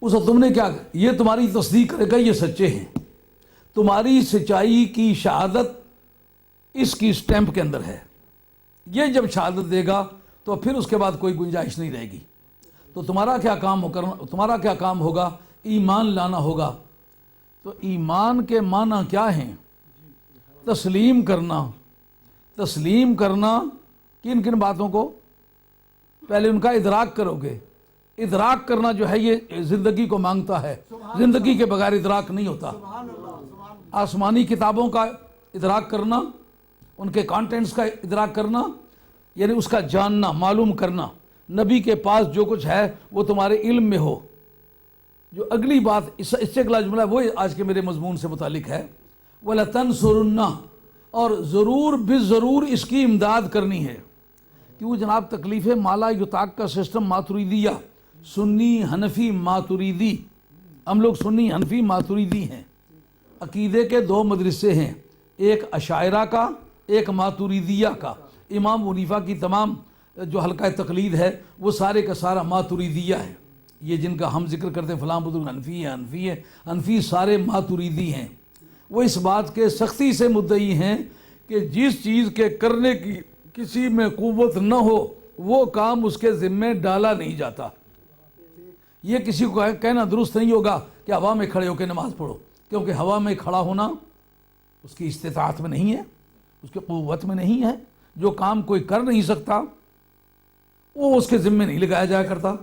اس وقت تم نے کیا، یہ تمہاری تصدیق کرے گا یہ سچے ہیں، تمہاری سچائی کی شہادت اس کی سٹیمپ کے اندر ہے، یہ جب شہادت دے گا تو پھر اس کے بعد کوئی گنجائش نہیں رہے گی۔ تو تمہارا کیا کام ہوگا؟ ایمان لانا ہوگا۔ تو ایمان کے معنی کیا ہیں؟ تسلیم کرنا۔ تسلیم کرنا کن کن باتوں کو؟ پہلے ان کا ادراک کرو گے۔ ادراک کرنا جو ہے یہ زندگی کو مانگتا ہے، زندگی کے بغیر ادراک نہیں ہوتا۔ آسمانی کتابوں کا ادراک کرنا، ان کے کانٹینٹس کا ادراک کرنا، یعنی اس کا جاننا، معلوم کرنا، نبی کے پاس جو کچھ ہے وہ تمہارے علم میں ہو۔ جو اگلی بات اس سے اگلا جملہ ہے وہ آج کے میرے مضمون سے متعلق ہے، وَلَتَنْصُرُنَّ، اور ضرور بالضرور اس کی امداد کرنی ہے۔ کیوں جناب؟ تکلیف مالا یطاق کا سسٹم ماتریدیہ، سنی حنفی ماتریدی، ہم لوگ سنی حنفی ماتریدی ہیں۔ عقیدے کے دو مدرسے ہیں، ایک اشاعرہ کا، ایک ماتریدیہ کا۔ امام حنیفہ کی تمام جو حلقہ تقلید ہے وہ سارے کا سارا ماتریدیہ ہے۔ یہ جن کا ہم ذکر کرتے ہیں فلاں بزرگ حنفی ہے، حنفی ہے، حنفی سارے ماتریدی ہیں۔ وہ اس بات کے سختی سے مدعی ہیں کہ جس چیز کے کرنے کی کسی میں قوت نہ ہو وہ کام اس کے ذمے ڈالا نہیں جاتا۔ یہ کسی کو کہنا درست نہیں ہوگا کہ ہوا میں کھڑے ہو کے نماز پڑھو، کیونکہ ہوا میں کھڑا ہونا اس کی استطاعت میں نہیں ہے، اس کی قوت میں نہیں ہے۔ جو کام کوئی کر نہیں سکتا وہ اس کے ذمے نہیں لگایا جایا کرتا۔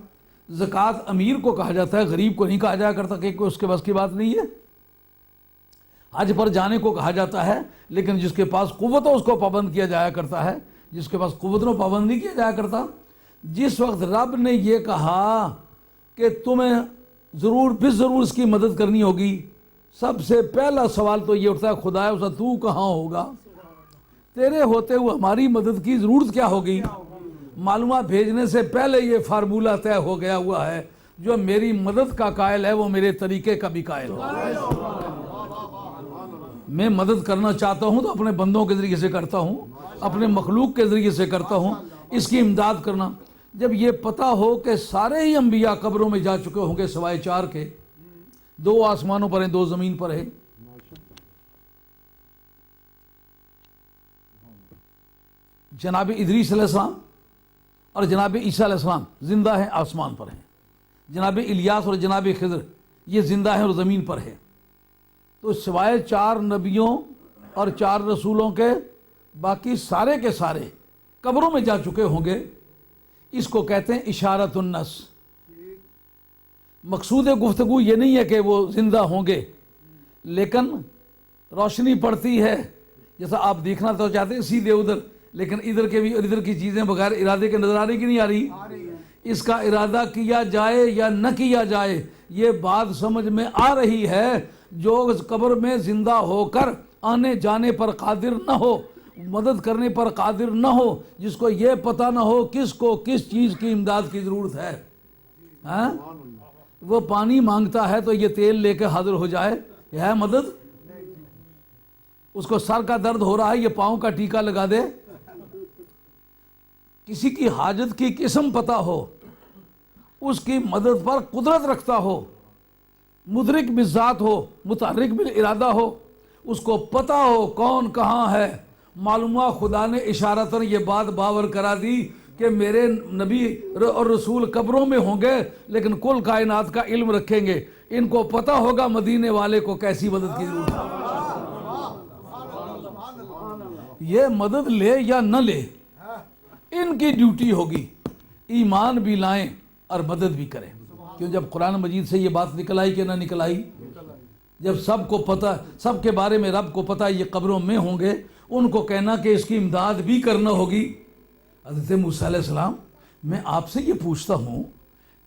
زکوٰۃ امیر کو کہا جاتا ہے، غریب کو نہیں کہا جایا کرتا کہ کوئی اس کے بس کی بات نہیں ہے۔ حج پر جانے کو کہا جاتا ہے، لیکن جس کے پاس قوت ہو اس کو پابند کیا جایا کرتا ہے، جس کے پاس قوت نو پابند نہیں کیا جایا کرتا۔ جس وقت رب نے یہ کہا کہ تمہیں ضرور اس کی مدد کرنی ہوگی، سب سے پہلا سوال تو یہ اٹھتا ہے، خدا ہے تو کہاں ہوگا؟ تیرے ہوتے ہوئے ہماری مدد کی ضرورت کیا ہوگی؟ معلومات بھیجنے سے پہلے یہ فارمولہ طے ہو گیا ہوا ہے، جو میری مدد کا قائل ہے وہ میرے طریقے کا بھی قائل ہو۔ میں مدد کرنا چاہتا ہوں تو اپنے بندوں کے ذریعے سے کرتا ہوں، اپنے مخلوق کے ذریعے سے کرتا ہوں، اس کی امداد کرنا۔ جب یہ پتہ ہو کہ سارے ہی انبیاء قبروں میں جا چکے ہوں گے سوائے 4 کے، 2 آسمانوں پر ہیں، 2 زمین پر ہیں، جناب ادریس علیہ السلام اور جناب عیسیٰ علیہ السلام زندہ ہیں، آسمان پر ہیں۔ جناب الیاس اور جناب خضر یہ زندہ ہیں اور زمین پر ہیں۔ تو سوائے 4 نبیوں اور 4 رسولوں کے باقی سارے کے سارے قبروں میں جا چکے ہوں گے۔ اس کو کہتے ہیں اشارۃ النص۔ مقصود گفتگو یہ نہیں ہے کہ وہ زندہ ہوں گے، لیکن روشنی پڑتی ہے، جیسا آپ دیکھنا تو چاہتے ہیں سیدھے ادھر، لیکن ادھر کے بھی اور ادھر کی چیزیں بغیر ارادے کے نظر آ رہی کہ نہیں آ رہی؟ اس کا ارادہ کیا جائے یا نہ کیا جائے یہ بات سمجھ میں آ رہی ہے۔ جو قبر میں زندہ ہو کر آنے جانے پر قادر نہ ہو، مدد کرنے پر قادر نہ ہو، جس کو یہ پتہ نہ ہو کس کو کس چیز کی امداد کی ضرورت ہے، وہ پانی مانگتا ہے تو یہ تیل لے کے حاضر ہو جائے، یہ ہے مدد؟ اس کو سر کا درد ہو رہا ہے، یہ پاؤں کا ٹیکا لگا دے۔ کسی کی حاجت کی قسم پتہ ہو، اس کی مدد پر قدرت رکھتا ہو، مدرک بالذات ہو، متحرک بالارادہ ہو، اس کو پتہ ہو کون کہاں ہے۔ معلومہ خدا نے اشارتاً یہ بات باور کرا دی کہ میرے نبی اور رسول قبروں میں ہوں گے لیکن کل کائنات کا علم رکھیں گے، ان کو پتہ ہوگا مدینے والے کو کیسی مدد کی ضرورت ہے۔ یہ مدد لے یا نہ لے، ان کی ڈیوٹی ہوگی، ایمان بھی لائیں اور مدد بھی کریں۔ کیوں جب قرآن مجید سے یہ بات نکل آئی کہ نہ نکل آئی؟ جب سب کو پتہ، سب کے بارے میں رب کو پتہ یہ قبروں میں ہوں گے، ان کو کہنا کہ اس کی امداد بھی کرنا ہوگی۔ حضرت موسیٰ علیہ السلام، میں آپ سے یہ پوچھتا ہوں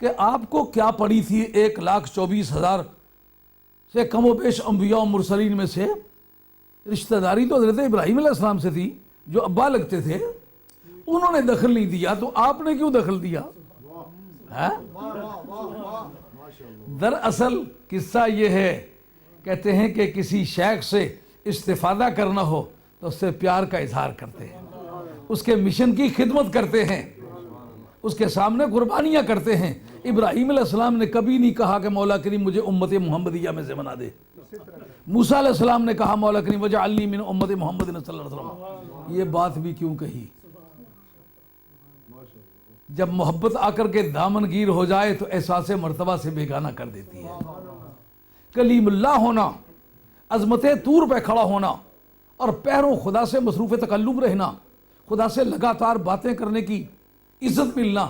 کہ آپ کو کیا پڑی تھی 1,24,000 سے کم و بیش انبیاء و مرسلین میں سے؟ رشتہ داری تو حضرت ابراہیم علیہ السلام سے تھی جو ابا لگتے تھے، انہوں نے دخل نہیں دیا تو آپ نے کیوں دخل دیا؟ دراصل قصہ یہ ہے، کہتے ہیں کہ کسی شیخ سے استفادہ کرنا ہو تو اس سے پیار کا اظہار کرتے ہیں، اس کے مشن کی خدمت کرتے ہیں، اس کے سامنے قربانیاں کرتے ہیں۔ ابراہیم علیہ السلام نے کبھی نہیں کہا کہ مولا کریم مجھے امت محمدیہ میں سے بنا دے. موسیٰ علیہ السلام نے کہا مولا کریم وجعلنی من امت محمد صلی اللہ علیہ وسلم. یہ بات بھی کیوں کہی؟ جب محبت آ کر کے دامن گیر ہو جائے تو احساس مرتبہ سے بیگانہ کر دیتی ہے. کلیم اللہ ہونا، عظمت طور پہ کھڑا ہونا اور پیروں خدا سے مصروف تکلم رہنا، خدا سے لگاتار باتیں کرنے کی عزت ملنا،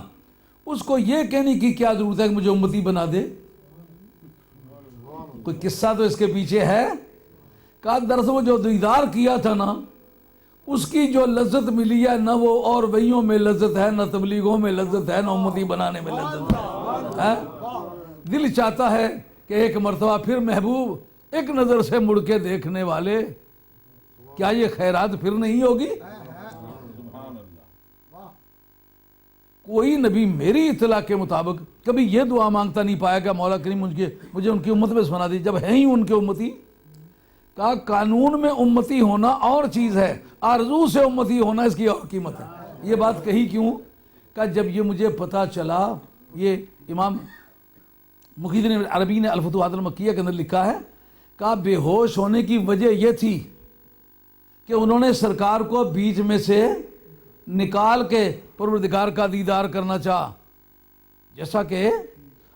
اس کو یہ کہنے کی کیا ضرورت ہے کہ مجھے امتی بنا دے؟ کوئی قصہ تو اس کے پیچھے ہے. کہا دراصل وہ جو دیدار کیا تھا نا، اس کی جو لذت ملی ہے نہ وہ اور وہیوں میں لذت ہے، نہ تبلیغوں میں لذت ہے، نہ امتی بنانے میں لذت ہے. دل چاہتا ہے کہ ایک مرتبہ پھر محبوب ایک نظر سے مڑ کے دیکھنے والے. کیا یہ خیرات پھر نہیں ہوگی؟ کوئی نبی میری اطلاع کے مطابق کبھی یہ دعا مانگتا نہیں پایا کہ مولا کریم مجھے ان کی امت میں بنا دی، جب ہے ہی ان کے امتی. کہا قانون میں امتی ہونا اور چیز ہے، آرزو سے امتی ہونا اس کی اور قیمت ہے. یہ بات کہی کیوں؟ کہا جب یہ مجھے پتا چلا، یہ امام محی الدین عربی نے الفتوحات المکیہ کے اندر لکھا ہے، کہا بے ہوش ہونے کی وجہ یہ تھی کہ انہوں نے سرکار کو بیچ میں سے نکال کے پروردگار کا دیدار کرنا چاہا. جیسا کہ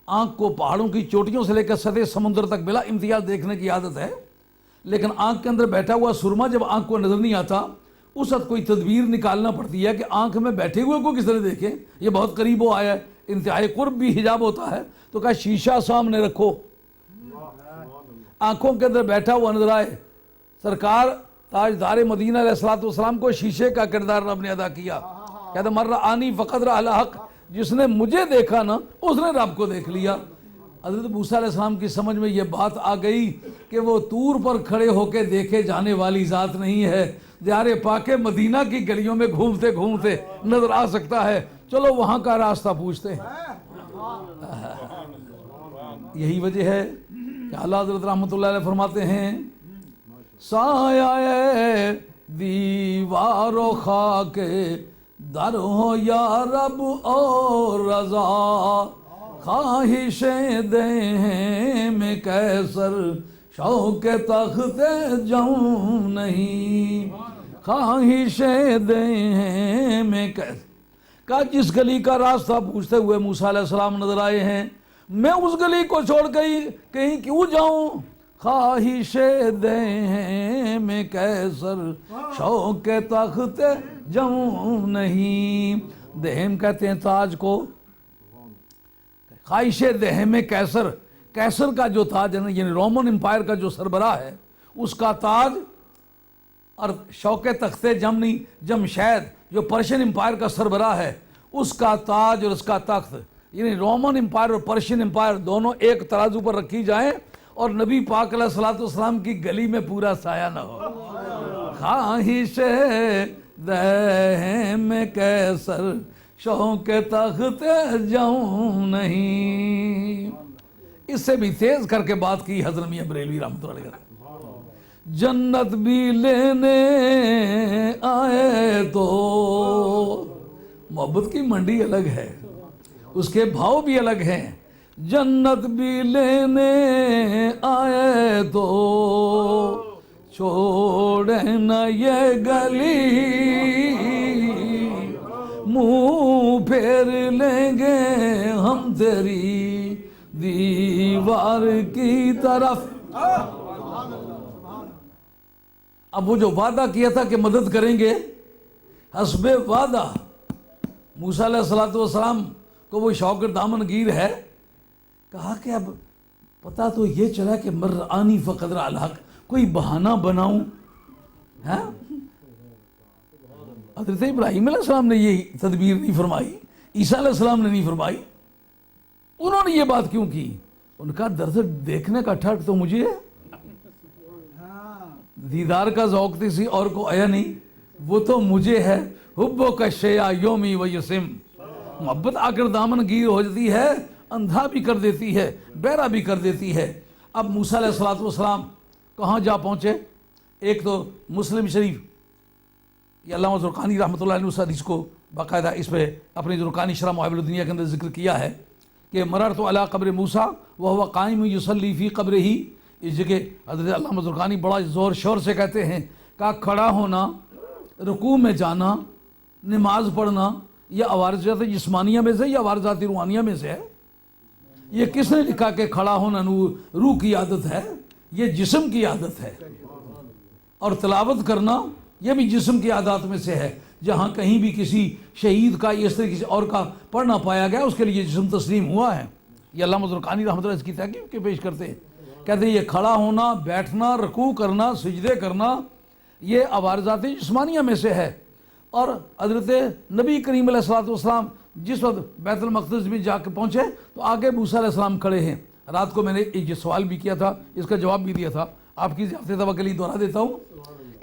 آنکھ کو پہاڑوں کی چوٹیوں سے لے کر سطح سمندر تک بلا امتیاز دیکھنے کی عادت ہے، لیکن آنکھ کے اندر بیٹھا ہوا سرما جب آنکھ کو نظر نہیں آتا، اس وقت کوئی تدبیر نکالنا پڑتی ہے کہ آنکھ میں بیٹھے ہوئے کو کس طرح دیکھیں. یہ بہت قریب ہو آیا ہے، انتہائی قرب بھی حجاب ہوتا ہے. تو کہا شیشہ سامنے رکھو، آنکھوں کے اندر بیٹھا ہوا نظر آئے. سرکار تاجدار مدینہ علیہ الصلوۃ والسلام کو شیشے کا کردار رب نے ادا کیا. کہتا مر رآنی فقد رأى الحق، جس نے مجھے دیکھا نا اس نے رب کو دیکھ لیا. حضرت موسیٰ علیہ السلام کی سمجھ میں یہ بات آ گئی کہ وہ طور پر کھڑے ہو کے دیکھے جانے والی ذات نہیں ہے، دیار پاک مدینہ کی گلیوں میں گھومتے گھومتے نظر آ سکتا ہے. چلو وہاں کا راستہ پوچھتے ہیں. یہی وجہ ہے کہ اعلیٰ حضرت رحمۃ اللہ علیہ فرماتے ہیں سایہ دیوار و خاک در ہو یا رب اور رضا، خواہش دیں میں کیسر شوق تخت جوں نہیں، خواہش دیں میں کیسر. کہا جس گلی کا راستہ پوچھتے ہوئے موسیٰ علیہ السلام نظر آئے ہیں، میں اس گلی کو چھوڑ کہیں کیوں جاؤں؟ خواہش دیں میں کیسر شوق تخت جوں نہیں. دہم کہتے ہیں تاج کو. خواہش دہم میں کیسر کا جو تاج ہے نا، یعنی رومن امپائر کا جو سربراہ ہے، اس کا تاج، اور شوق تخت جمشید جو پرشین امپائر کا سربراہ ہے، اس کا تاج اور اس کا تخت، یعنی رومن امپائر اور پرشین امپائر دونوں ایک ترازو پر رکھی جائیں اور نبی پاک علیہ الصلوۃ والسلام کی گلی میں پورا سایہ نہ ہو. خواہش دہم کیسر شوق تخت جوں نہیں. اس سے بھی تیز کر کے بات کی حضرت میاں بریلوی رحمۃ اللہ علیہ. جنت بھی لینے آئے تو محبت کی منڈی الگ ہے، اس کے بھاؤ بھی الگ ہیں. جنت بھی لینے آئے تو چھوڑے نہ یہ گلی، منہ پھیر لیں گے ہم تیری دیوار کی طرف. اب وہ جو وعدہ کیا تھا کہ مدد کریں گے، حسب وعدہ موسیٰ علیہ الصلوۃ والسلام کو وہ شوق دامن گیر ہے. کہا کہ اب پتہ تو یہ چلا کہ مر رآنی فقد رأى الحق، کوئی بہانہ بناؤں. حضرت ابراہیم علیہ السلام نے یہ تدبیر نہیں فرمائی، عیسیٰ علیہ السلام نے نہیں فرمائی. انہوں نے یہ بات کیوں کی؟ ان کا درد دیکھنے کا ٹھٹ تو مجھے ہے، دیدار کا ذوق کسی اور کو آیا نہیں، وہ تو مجھے ہے. حبو کا شیع یومی و یسم، محبت آ کر دامن گیر ہو جاتی ہے، اندھا بھی کر دیتی ہے، بہرا بھی کر دیتی ہے. اب موسیٰ علیہ الصلوۃ والسلام کہاں جا پہنچے؟ ایک تو مسلم شریف، یہ علامہ زرقانی رحمۃ اللہ علیہ اس حدیث کو باقاعدہ اس پہ اپنی زرقانی شرح محابل الدنیا کے اندر ذکر کیا ہے کہ مررت علی قبر موسیٰ وہو قائم یصلی فی قبرہ، اس جگہ حضرت علامہ زرقانی بڑا زور شور سے کہتے ہیں کہ کھڑا ہونا، رکوع میں جانا، نماز پڑھنا، یہ عوارضات جسمانیہ میں سے یا عوارضات روحانیہ میں سے ہے؟ یہ کس نے لکھا کہ کھڑا ہونا روح کی عادت ہے؟ یہ جسم کی عادت ہے۔ اور تلاوت کرنا یہ بھی جسم کی عادات میں سے ہے۔ جہاں کہیں بھی کسی شہید کا یا اس طرح کسی اور کا پڑھ نہ پایا گیا، اس کے لیے جسم تسلیم ہوا ہے۔ یہ علامہ زرقانی رحمۃ اللہ اس کی تحقیق کے پیش کرتے ہیں، کہتے ہیں یہ کھڑا ہونا، بیٹھنا، رکوع کرنا، سجدے کرنا، یہ عوارضات جسمانیہ میں سے ہے۔ اور حضرت نبی کریم علیہ الصلوۃ والسلام جس وقت بیت المقدس میں جا کے پہنچے تو آگے موسیٰ علیہ السلام کھڑے ہیں۔ رات کو میں نے ایک سوال بھی کیا تھا، اس کا جواب بھی دیا تھا، آپ کی ضیافت طبع کے لیے دوہرا دیتا ہوں۔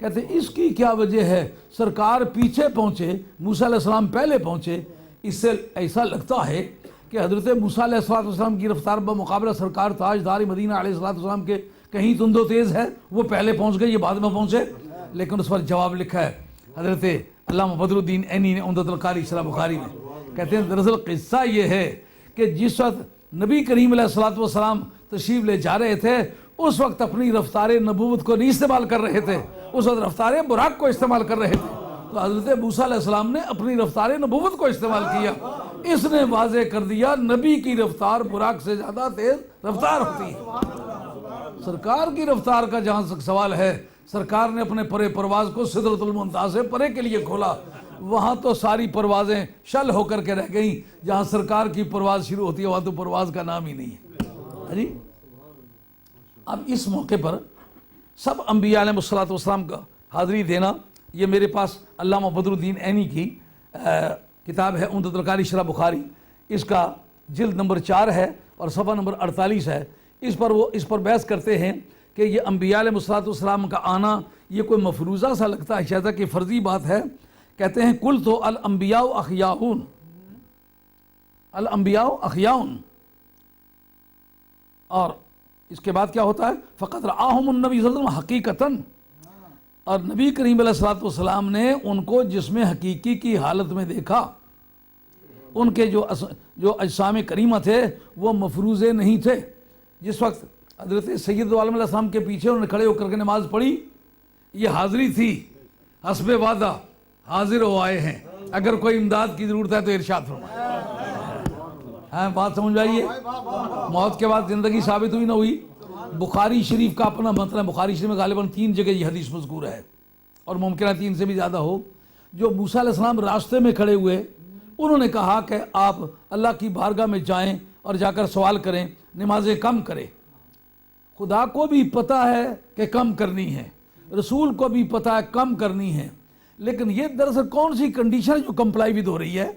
کہتے ہیں اس کی کیا وجہ ہے؟ سرکار پیچھے پہنچے، موسیٰ علیہ السلام پہلے پہنچے۔ اس سے ایسا لگتا ہے کہ حضرت موسیٰ علیہ السلام کی رفتار بمقابلہ سرکار تاجدار مدینہ علیہ السلام کے کہیں تند و تیز ہے، وہ پہلے پہنچ گئے، یہ بعد میں پہنچے۔ لیکن اس پر جواب لکھا ہے حضرت علامہ بدر الدین عینی نے عمدۃ القاری شرح بخاری میں، کہتے ہیں دراصل قصہ یہ ہے کہ جس وقت نبی کریم علیہ الصلوۃ والسلام تشریف لے جا رہے تھے، اس وقت اپنی رفتار نبوت کو نہیں استعمال کر رہے تھے، اس وقت رفتار براق کو استعمال کر رہے تھے۔ تو حضرت موسیٰ علیہ السلام نے اپنی رفتار نبوت کو استعمال کیا۔ اس نے واضح کر دیا نبی کی رفتار براق سے زیادہ تیز رفتار ہوتی ہے۔ سرکار کی رفتار کا جہاں تک سوال ہے، سرکار نے اپنے پرے پرواز کو سدرۃ المنتہا سے پرے کے لیے کھولا، وہاں تو ساری پروازیں شل ہو کر کے رہ گئیں۔ جہاں سرکار کی پرواز شروع ہوتی ہے وہاں تو پرواز کا نام ہی نہیں ہے جی۔ اب اس موقع پر سب انبیاء علیہ الصلوۃ والسلام کا حاضری دینا، یہ میرے پاس علامہ بدر الدین عینی کی کتاب ہے عمدۃ القاری شرح بخاری، اس کا جلد نمبر 4 ہے اور صفحہ نمبر 48 ہے۔ اس پر بحث کرتے ہیں کہ یہ انبیاء علیہ الصلوۃ والسلام کا آنا یہ کوئی مفروضہ سا لگتا ہے، شاید کہ فرضی بات ہے۔ کہتے ہیں کل تو الانبیاء احیاؤن، الانبیاء احیاؤن، اور اس کے بعد کیا ہوتا ہے؟ فقط رآہم النبی صلی اللہ علیہ وسلم حقیقتاً، اور نبی کریم علیہ الصلوۃ والسلام نے ان کو جسم حقیقی کی حالت میں دیکھا۔ ان کے جو اجسام کریمہ تھے وہ مفروضے نہیں تھے۔ جس وقت حضرت سید عالم علیہ السلام کے پیچھے انہوں نے کھڑے ہو کر کے نماز پڑھی، یہ حاضری تھی، حسب وعدہ حاضر ہو آئے ہیں، اگر کوئی امداد کی ضرورت ہے تو ارشاد فرمائیں۔ ہاں بات سمجھ آئیے؟ موت کے بعد زندگی ثابت ہوئی نہ ہوئی؟ بخاری شریف کا اپنا مطلب، بخاری شریف میں غالباً 3 جگہ یہ حدیث مذکور ہے، اور ممکنہ 3 سے بھی زیادہ ہو۔ جو موسیٰ علیہ السلام راستے میں کھڑے ہوئے، انہوں نے کہا کہ آپ اللہ کی بارگاہ میں جائیں اور جا کر سوال کریں، نمازیں کم کریں۔ خدا کو بھی پتہ ہے کہ کم کرنی ہے، رسول کو بھی پتہ ہے کم کرنی ہے، لیکن یہ دراصل کون سی کنڈیشن جو کمپلائی ود ہو رہی ہے؟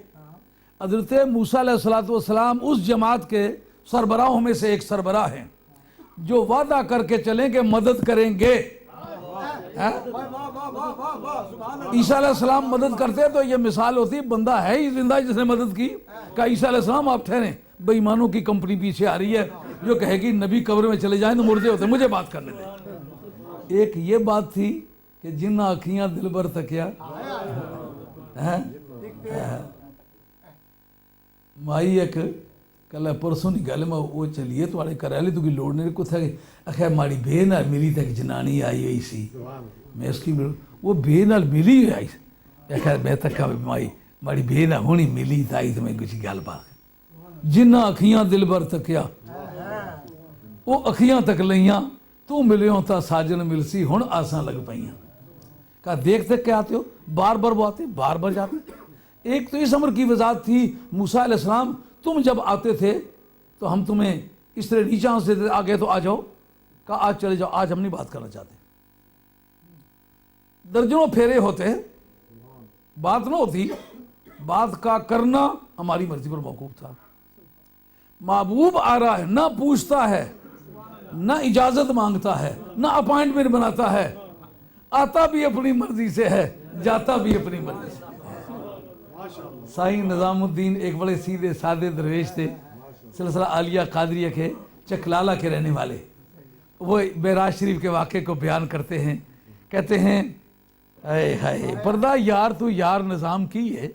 حضرت موسیٰ علیہ الصلوۃ والسلام اس جماعت کے سربراہوں میں سے ایک سربراہ ہیں جو وعدہ کر کے چلیں کہ مدد کریں گے۔ عیسیٰ علیہ السلام مدد کرتے تو یہ مثال ہوتی، بندہ ہے ہی زندہ جس نے مدد کی۔ کہ عیسیٰ علیہ السلام آپ ٹھہریں، بے ایمانوں کی کمپنی پیچھے آ رہی ہے جو کہے گی نبی قبر میں چلے جائیں تو مردے ہوتے، مجھے بات کرنے دیں۔ ایک یہ بات تھی کہ جن آنکھیاں دل بر تکیا، مائی ایک کل پرسوں نہیں گل میں وہ چلیے تو کرا لے تو کوئی لوڑ نہیں کو تھا کہ اخیر ماڑی بے نال ملی تک جنانی آئی ہوئی سی، میں اس کی وہ بے نال ملی ہوئی آئی، خیر میں تک مائی ماڑی بے نال ہونی ملی تائی تو میں کچھ گل بات جنہ اکھیاں دل بر تکیا وہ اکھیاں تک لئیاں تو ملیوں تا ساجن ملسی ہن آساں لگ پائیاں۔ کہا دیکھتے کیا آتے ہو، بار بار وہ آتے بار بار جاتے۔ ایک تو اس امر کی وضاحت تھی موسیٰ علیہ السلام تم جب آتے تھے تو ہم تمہیں اس طرح نیچاں سے آگے تو آ جاؤ، کہا آج چلے جاؤ، آج ہم نہیں بات کرنا چاہتے۔ درجنوں پھیرے ہوتے بات نہ ہوتی، بات کا کرنا ہماری مرضی پر موقوف تھا۔ محبوب آ رہا ہے، نہ پوچھتا ہے، نہ اجازت مانگتا ہے، نہ اپائنٹمنٹ بناتا ہے، آتا بھی اپنی مرضی سے ہے، جاتا بھی اپنی مرضی سے۔ سائیں نظام الدین ایک بڑے سیدھے سادے درویش تھے، سلسلہ عالیہ قادریہ کے چکلالہ کے رہنے والے۔ وہ معراج شریف کے واقعے کو بیان کرتے ہیں، کہتے ہیں اے ہائے پردہ یار تو یار نظام کی ہے،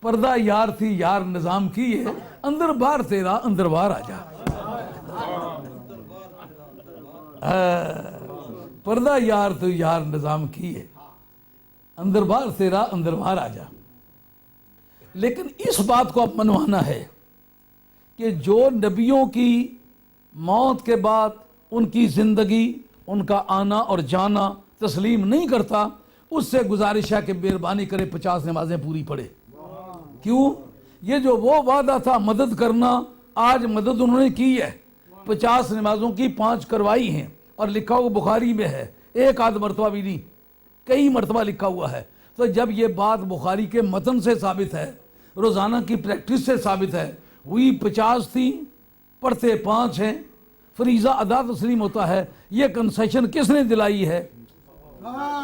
پردہ یار تھی یار نظام کی ہے، اندر باہر تیرا اندر باہر آ جا۔ پردہ یار تو یار نظام کی ہے، اندر باہر تیرا اندر باہر آ جا۔ لیکن اس بات کو اب منوانا ہے کہ جو نبیوں کی موت کے بعد ان کی زندگی، ان کا آنا اور جانا تسلیم نہیں کرتا، اس سے گزارش ہے کہ مہربانی کرے 50 نمازیں پوری پڑھے۔ کیوں؟ یہ جو وہ وعدہ تھا مدد کرنا، آج مدد انہوں نے کی ہے۔ 50 نمازوں کی 5 کروائی ہیں، اور لکھا ہوا بخاری میں ہے، ایک آدھ مرتبہ بھی نہیں، کئی مرتبہ لکھا ہوا ہے۔ تو جب یہ بات بخاری کے متن سے ثابت ہے، روزانہ کی پریکٹس سے ثابت ہے، ہوئی 50 تھی، پڑھتے 5 ہیں، فریضہ ادا تسلیم ہوتا ہے، یہ کنسیشن کس نے دلائی ہے؟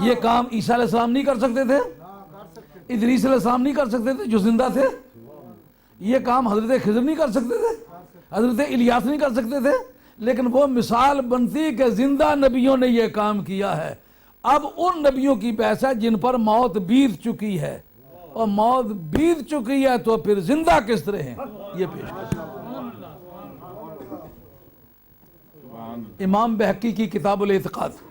یہ کام عیسیٰ علیہ السلام نہیں کر سکتے تھے؟ ادریس علیہ السلام نہیں کر سکتے تھے جو زندہ تھے؟ یہ کام حضرت خضر نہیں کر سکتے تھے؟ حضرت الیاس نہیں کر سکتے تھے؟ لیکن وہ مثال بنتی کہ زندہ نبیوں نے یہ کام کیا ہے۔ اب ان نبیوں کی بحث ہے جن پر موت بیت چکی ہے، اور موت بیت چکی ہے تو پھر زندہ کس طرح ہیں، یہ پیش کر۔ امام بہقی کی کتاب الاعتقاد،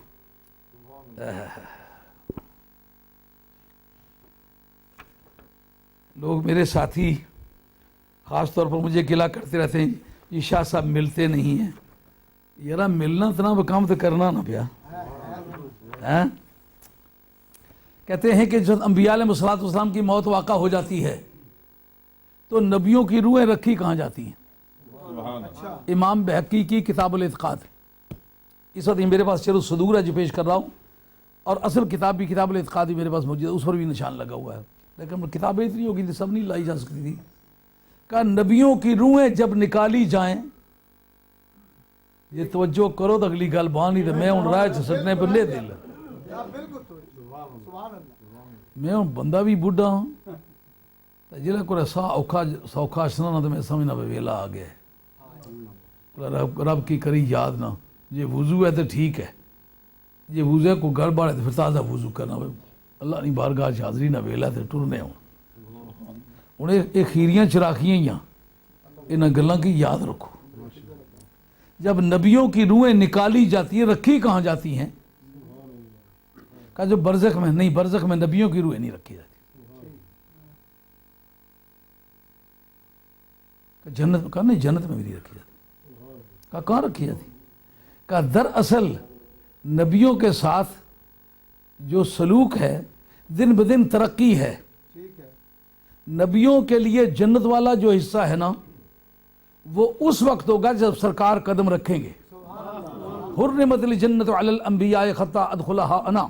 لوگ میرے ساتھی خاص طور پر مجھے گلا کرتے رہتے ہیں، یہ شاہ صاحب ملتے نہیں ہیں۔ یارا ملنا اتنا کام تو کرنا نہ پیا۔ کہتے ہیں کہ جب انبیاء علیہ السلام کی موت واقع ہو جاتی ہے تو نبیوں کی روحیں رکھی کہاں جاتی ہیں؟ امام بہقی کی کتاب الاعتقاد، اس وقت میرے پاس شرح الصدور ہے جو پیش کر رہا ہوں، اور اصل کتاب بھی کتاب الاعتقاد بھی میرے پاس موجود ہے، اس پر بھی نشان لگا ہوا ہے، لیکن کتابیں اتنی ہوگی تھی سب نہیں لائی جا سکتی تھی۔ کہ نبیوں کی روحیں جب نکالی جائیں، یہ توجہ کرو تو اگلی گل بانی تو میں ہوں رائے سٹنے پر لے دل، میں ہوں بندہ بھی بڑھا ہوں، جلہ کو سوکھا سنانا تو میں سمجھنا پہ ویلا آ گیا ہے، رب کی کری یاد نہ، یہ وضو ہے تو ٹھیک ہے، یہ وضو ہے کوئی گڑبڑ ہے تو پھر تازہ وضو کرنا، اللہ نہیں بارگاہ حاضری نہ ویلا تو ٹرنے ہوں۔ انہیں ایک خیریاں چراخیاں ہی ہیں، انہاں گلاں کی یاد رکھو۔ جب نبیوں کی روحیں نکالی جاتی ہیں، رکھی کہاں جاتی ہیں؟ کہا جو برزخ میں نہیں، برزخ میں نبیوں کی روحیں نہیں رکھی جاتی۔ جنت، کہا نہیں جنت میں بھی نہیں رکھی جاتی۔ کہا کہاں رکھی جاتی؟ کہا دراصل نبیوں کے ساتھ جو سلوک ہے دن بدن ترقی ہے۔ نبیوں کے لیے جنت والا جو حصہ ہے نا، وہ اس وقت ہوگا جب سرکار قدم رکھیں گے۔ حرمت الجنت علی الانبیاء حتی ادخلھا انا،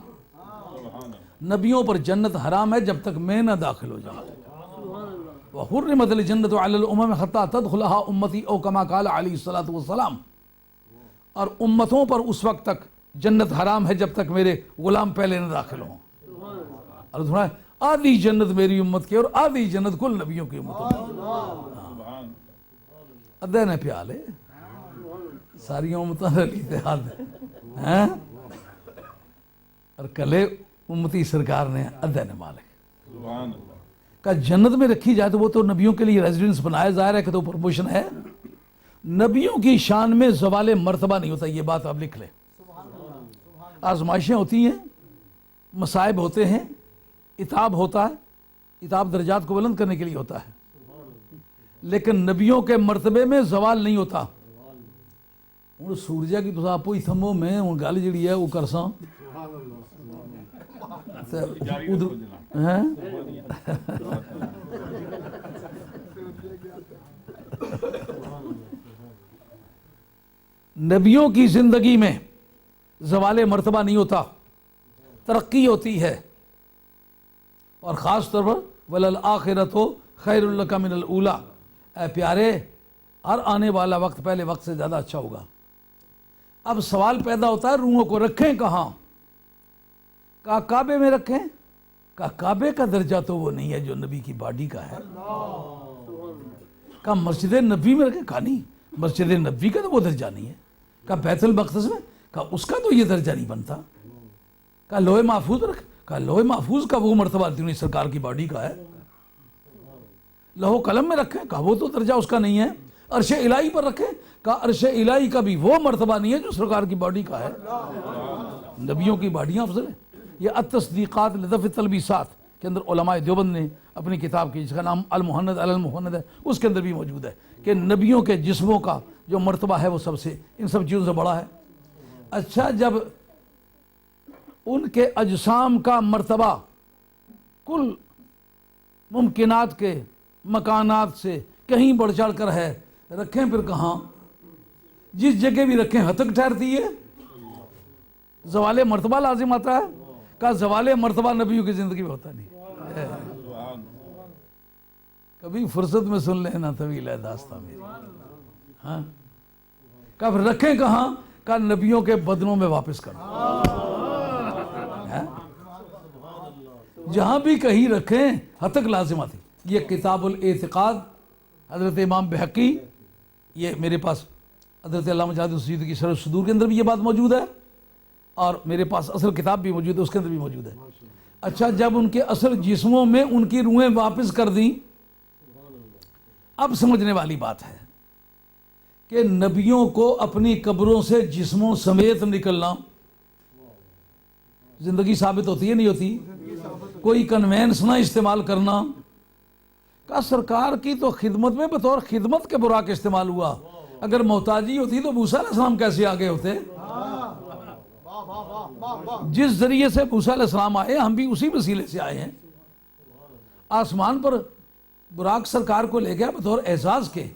نبیوں پر جنت حرام ہے جب تک میں نہ داخل ہو جاؤں۔ وحرمت الجنت علی الامم حتی تدخلھا امتی او کما قال علیہ الصلوۃ والسلام، اور امتوں پر اس وقت تک جنت حرام ہے جب تک میرے غلام پہلے نہ داخل ہوں۔ اور تھوڑا آدھی جنت میری امت کی اور آدھی جنت کل نبیوں کی امتوں کی۔ ادھے نے پیالے ساری امتوں کا اتحاد ہے، اور کلے امتی سرکار نے ادھے نے مالک کہ جنت میں رکھی جائے تو وہ تو نبیوں کے لیے ریزیڈنس بنایا، ظاہر ہے کہ تو پرموشن ہے۔ نبیوں کی شان میں زوال مرتبہ نہیں ہوتا، یہ بات آپ لکھ لیں۔ آزمائشیں ہوتی ہیں، مصائب ہوتے ہیں، عتاب ہوتا ہے، عتاب درجات کو بلند کرنے کے لیے ہوتا ہے، لیکن نبیوں کے مرتبے میں زوال نہیں ہوتا۔ ہوں سورجہ کی تو آپ ہی تھمو، میں ہوں گل جڑی ہے وہ کرساں نبیوں کی زندگی میں زوال مرتبہ نہیں ہوتا، ترقی ہوتی ہے، اور خاص طور پر وَلَلْآخِرَةُ خَيْرٌ لَكَ مِنَ الْأُولَىٰ، اے پیارے ہر آنے والا وقت پہلے وقت سے زیادہ اچھا ہوگا۔ اب سوال پیدا ہوتا ہے روحوں کو رکھیں کہاں؟ کہا کعبے میں رکھیں۔ کہا کعبے کا درجہ تو وہ نہیں ہے جو نبی کی باڈی کا ہے۔ کہا مسجد نبی میں رکھیں۔ کہا نہیں، مسجد نبی کا تو وہ درجہ نہیں ہے۔ کہا بیت المقدس میں؟ کہا اس کا تو یہ درجہ نہیں بنتا۔ کہا لوح محفوظ رکھ۔ کہا لوح محفوظ کا وہ مرتبہ نہیں سرکار کی باڈی کا ہے۔ لوح قلم میں رکھیں؟ کہا وہ تو درجہ اس کا نہیں ہے. عرش الہی پر رکھیں؟ کہا عرش الہی کا بھی وہ مرتبہ نہیں ہے جو سرکار کی باڈی کا ہے. نبیوں کی باڈیاں افضل ہیں. یہ التصدیقات لدفع التلبیسات کے اندر علماء دیوبند نے اپنی کتاب کی، جس کا نام المحند علی المحند ہے، اس کے اندر بھی موجود ہے کہ نبیوں کے جسموں کا جو مرتبہ ہے وہ سب سے ان سب چیزوں سے بڑا ہے. اچھا، جب ان کے اجسام کا مرتبہ کل ممکنات کے مکانات سے کہیں بڑھ چڑھ کر ہے، رکھیں پھر کہاں؟ جس جگہ بھی رکھیں ہتک ٹھہرتی ہے، زوال مرتبہ لازم آتا ہے. کہا زوال مرتبہ نبیوں کی زندگی میں ہوتا نہیں. کبھی فرصت میں سن لینا، طویل ہے داستان میری. ہاں، کہا پھر رکھیں کہاں؟ کہا نبیوں کے بدنوں میں واپس کرنا. جہاں بھی کہیں رکھیں ہتک لازم آتی. یہ کتاب الاعتقاد حضرت امام بحقی، یہ میرے پاس حضرت علامہ جہاد السیوطی کی شرح الصدور کے اندر بھی یہ بات موجود ہے، اور میرے پاس اصل کتاب بھی موجود ہے، اس کے اندر بھی موجود ہے. اچھا، جب ان کے اصل جسموں میں ان کی روحیں واپس کر دیں، اب سمجھنے والی بات ہے کہ نبیوں کو اپنی قبروں سے جسموں سمیت نکلنا زندگی ثابت ہوتی ہے نہیں ہوتی؟ کوئی کنوینس نہ استعمال کرنا. کا سرکار کی تو خدمت میں بطور خدمت کے براق استعمال ہوا. اگر محتاجی ہوتی تو موسیٰ علیہ السلام کیسے آگے ہوتے؟ جس ذریعے سے موسیٰ علیہ السلام آئے ہم بھی اسی وسیلے سے آئے ہیں. آسمان پر براق سرکار کو لے گیا بطور اعزاز کے،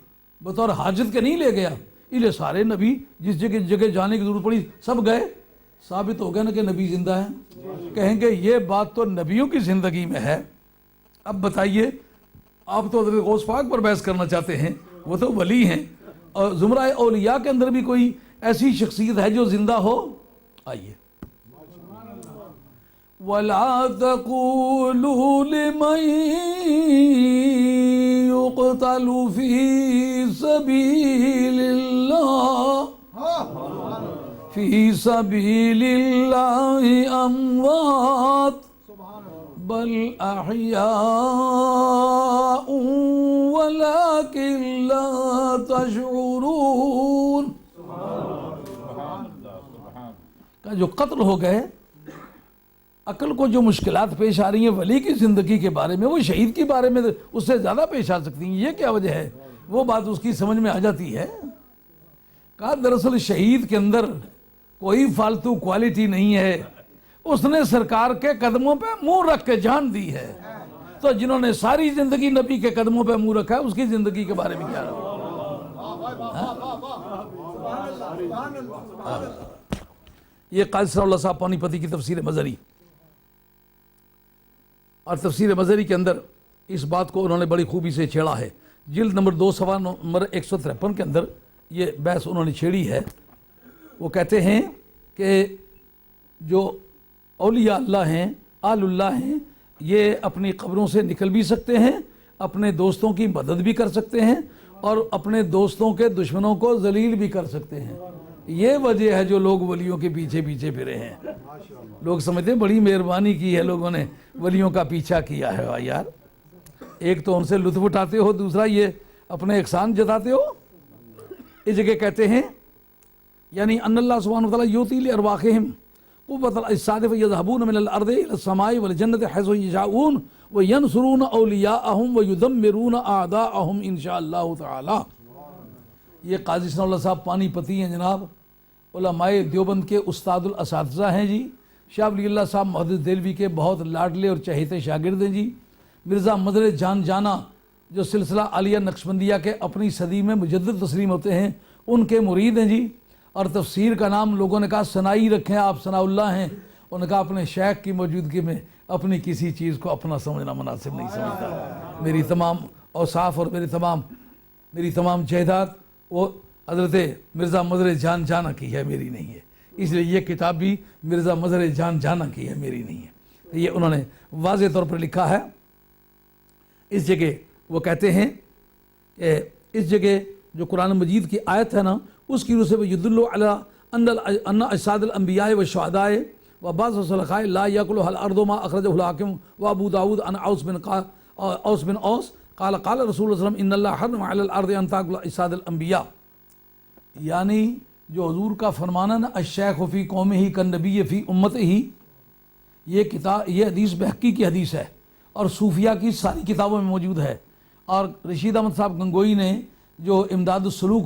بطور حاجت کے نہیں لے گیا. یہ سارے نبی جس جگہ جانے کی ضرورت پڑی سب گئے. ثابت ہو گیا نا کہ نبی زندہ ہیں. کہیں گے یہ بات تو نبیوں کی زندگی میں ہے. اب بتائیے، آپ تو حضرت غوث پاک پر بحث کرنا چاہتے ہیں، وہ تو ولی ہیں، اور زمرہ اولیاء کے اندر بھی کوئی ایسی شخصیت ہے جو زندہ ہو؟ آئیے. وَلَا تَقُولُوا لِمَن يُقْتَلُ فِي سَبِيلِ اللَّهِ فِي سَبِيلِ اللَّهِ أَمْوَاتٌ بل احیاء ولکن لا تشعرون. کہ جو قتل ہو گئے، عقل کو جو مشکلات پیش آ رہی ہیں ولی کی زندگی کے بارے میں، وہ شہید کے بارے میں اس سے زیادہ پیش آ سکتی ہیں. یہ کیا وجہ ہے؟ وہ بات اس کی سمجھ میں آ جاتی ہے. کہا دراصل شہید کے اندر کوئی فالتو کوالٹی نہیں ہے، اس نے سرکار کے قدموں پہ منہ رکھ کے جان دی ہے. تو جنہوں نے ساری زندگی نبی کے قدموں پہ منہ رکھا ہے اس کی زندگی کے بارے میں کیا رہا؟ یہ قاضی ثناء اللہ صاحب پانی پتی کی تفسیر مظہری، اور تفسیر مظہری کے اندر اس بات کو انہوں نے بڑی خوبی سے چھیڑا ہے. جلد نمبر 2 صفحہ نمبر 153 کے اندر یہ بحث انہوں نے چھیڑی ہے. وہ کہتے ہیں کہ جو اولیاء اللہ ہیں، آل اللہ ہیں، یہ اپنی قبروں سے نکل بھی سکتے ہیں، اپنے دوستوں کی مدد بھی کر سکتے ہیں، اور اپنے دوستوں کے دشمنوں کو ذلیل بھی کر سکتے ہیں. یہ وجہ ہے جو لوگ ولیوں کے پیچھے پیچھے پھرے ہیں. لوگ سمجھتے ہیں بڑی مہربانی کی ہے لوگوں نے ولیوں کا پیچھا کیا ہے. یار، ایک تو ان سے لطف اٹھاتے ہو، دوسرا یہ اپنے احسان جتاتے ہو. اس جگہ کہتے ہیں یعنی ان اللہ سبحانہ وتعالی یوتی لارواحہم قوۃ الاجساد فیذهبون من الارض الى السماء والجنة حيث يشاءون وینصرون اولیاءهم ویدمرون اعداءهم ان شاء اللہ تعالی. یہ قاضی ثناء اللہ صاحب پانی پتی ہیں جناب، علماء دیوبند کے استاد الاساتذہ ہیں جی. شاہ ولی اللہ صاحب محدث دہلوی کے بہت لاڈلے اور چہیتے شاگرد ہیں جی. مرزا مظہر جان جانا جو سلسلہ عالیہ نقشبندیہ کے اپنی صدی میں مجدد تسلیم ہوتے ہیں، ان کے مرید ہیں جی. اور تفسیر کا نام لوگوں نے کہا ثنائی رکھیں، آپ ثناء اللہ ہیں. انہوں نے کہا اپنے شیخ کی موجودگی میں اپنی کسی چیز کو اپنا سمجھنا مناسب نہیں سمجھتا. میری تمام اوصاف اور میری تمام جائیداد وہ حضرت مرزا مظہر جان جانا کی ہے، میری نہیں ہے. اس لیے یہ کتاب بھی مرزا مظہر جان جانا کی ہے، میری نہیں ہے. یہ انہوں نے واضح طور پر لکھا ہے. اس جگہ وہ کہتے ہیں کہ اس جگہ جو قرآن مجید کی آیت ہے نا، اس کی روح سے یدل علی ان اجساد الانبیاء والشہداء وبعض الصالحین لا یاکلها الارض ما اخرجہ الحاکم وابو داود عن اوس بن اوس قال قال رسول اللہ صلی اللہ علیہ وسلم ان اللہ حرم علی الارض ان تاکل اجساد الانبیاء، یعنی جو حضور کا فرمانا نا الشیخ فی قومہ کالنبی فی امتہ، یہ حدیث بحقی کی حدیث ہے اور صوفیہ کی ساری کتابوں میں موجود ہے، اور رشید احمد صاحب گنگوئی نے جو امداد السلوک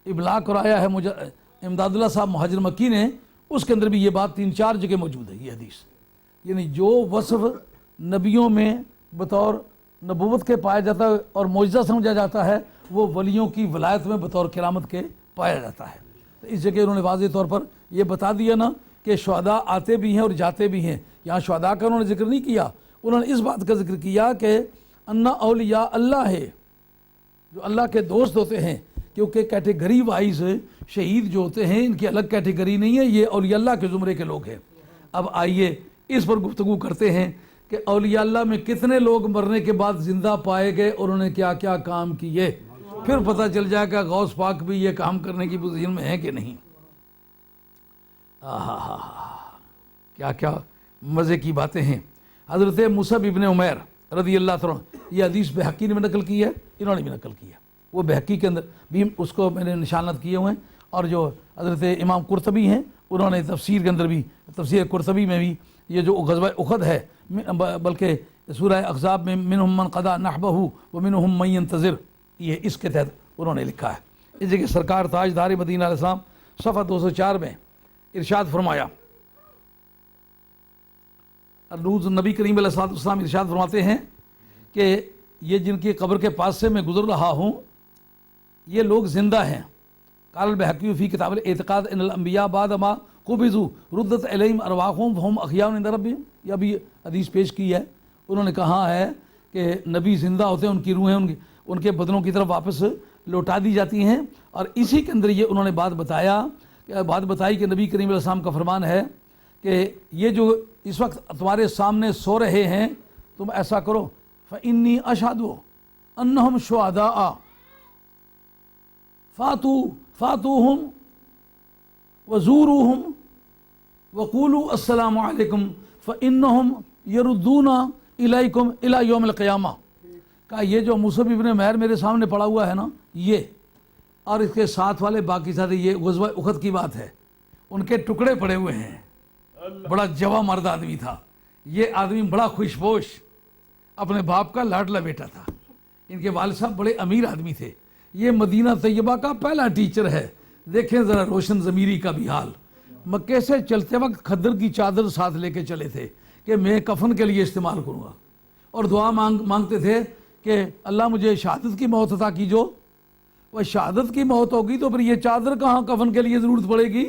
ابلاغ کرایا ہے امداد اللہ صاحب مہاجر مکی نے، اس کے اندر بھی یہ بات 3-4 جگہ موجود ہے یہ حدیث، یعنی جو وصف نبیوں میں بطور نبوت کے پایا جاتا ہے اور معجزہ سمجھا جاتا ہے، وہ ولیوں کی ولایت میں بطور کرامت کے پایا جاتا ہے۔ تو اس جگہ انہوں نے واضح طور پر یہ بتا دیا نا کہ شہداء آتے بھی ہیں اور جاتے بھی ہیں۔ یہاں شہداء کا انہوں نے ذکر نہیں کیا، انہوں نے اس بات کا ذکر کیا کہ انا اولیاء اللہ ہے، جو اللہ کے دوست ہوتے ہیں، کیونکہ کیٹیگری وائز شہید جو ہوتے ہیں ان کی الگ کیٹیگری نہیں ہے، یہ اولیاء اللہ کے زمرے کے لوگ ہیں۔ اب آئیے اس پر گفتگو کرتے ہیں کہ اولیاء اللہ میں کتنے لوگ مرنے کے بعد زندہ پائے گئے اور انہوں نے کیا کیا کام کیے، پھر پتہ چل جائے گا غوث پاک بھی یہ کام کرنے کی پوزیشن میں ہے کہ نہیں۔ کیا کیا مزے کی باتیں ہیں۔ حضرت مصعب ابن عمیر رضی اللہ تعالیٰ، یہ حدیث بحقی نے بھی نقل کی ہے، انہوں نے بھی نقل کی ہے، وہ بحقی کے اندر بھی اس کو میں نے نشانت کیے ہوئے ہیں، اور جو حضرت امام قرطبی ہیں انہوں نے تفسیر کے اندر بھی، تفسیر قرطبی میں بھی یہ جو غزوہ احد ہے، بلکہ سورہ احزاب میں منہم من قضا نحبہ ومنہم من ینتظر، یہ اس کے تحت انہوں نے لکھا ہے۔ اس جگہ سرکار تاجدار مدینہ علیہ السلام صفحہ 204 میں ارشاد فرمایا، نبی کریم علیہ السلام ارشاد فرماتے ہیں کہ یہ جن کی قبر کے پاس سے میں گزر رہا ہوں یہ لوگ زندہ ہیں۔ قال البیہقی فی کتاب الاعتقاد ان الانبیاء بعد ما قبضوا ردت الیہم ارواحهم وهم احیاء عند ربہم، یہ ابھی حدیث پیش کی ہے، انہوں نے کہا ہے کہ نبی زندہ ہوتے ہیں، ان کی روحیں ان کے بدنوں کی طرف واپس لوٹا دی جاتی ہیں، اور اسی کے اندر یہ انہوں نے بات بتائی کہ نبی کریم علیہ السلام کا فرمان ہے کہ یہ جو اس وقت تمہارے سامنے سو رہے ہیں تم ایسا کرو، فإنی اشہد انہم شہداء فاتوہم وزوروہم وقولوا السلام علیکم فإنہم یردون الیکم الی یوم القیامہ۔ کہا یہ جو مصعب ابن عمیر میرے سامنے پڑا ہوا ہے نا، یہ اور اس کے ساتھ والے باقی ساتھی، یہ غزوہ احد کی بات ہے، ان کے ٹکڑے پڑے ہوئے ہیں۔ بڑا جواں مرد آدمی تھا یہ آدمی، بڑا خوش پوش، اپنے باپ کا لاڈلا بیٹا تھا، ان کے والد صاحب بڑے امیر آدمی تھے، یہ مدینہ طیبہ کا پہلا ٹیچر ہے۔ دیکھیں ذرا روشن ضمیری کا بھی حال، مکے سے چلتے وقت کھدر کی چادر ساتھ لے کے چلے تھے کہ میں کفن کے لیے استعمال کروں گا، اور دعا مانگتے تھے کہ اللہ مجھے شہادت کی موت عطا کیجو۔ وہ شہادت کی موت ہوگی تو پھر یہ چادر کہاں کفن کے لیے ضرورت پڑے گی؟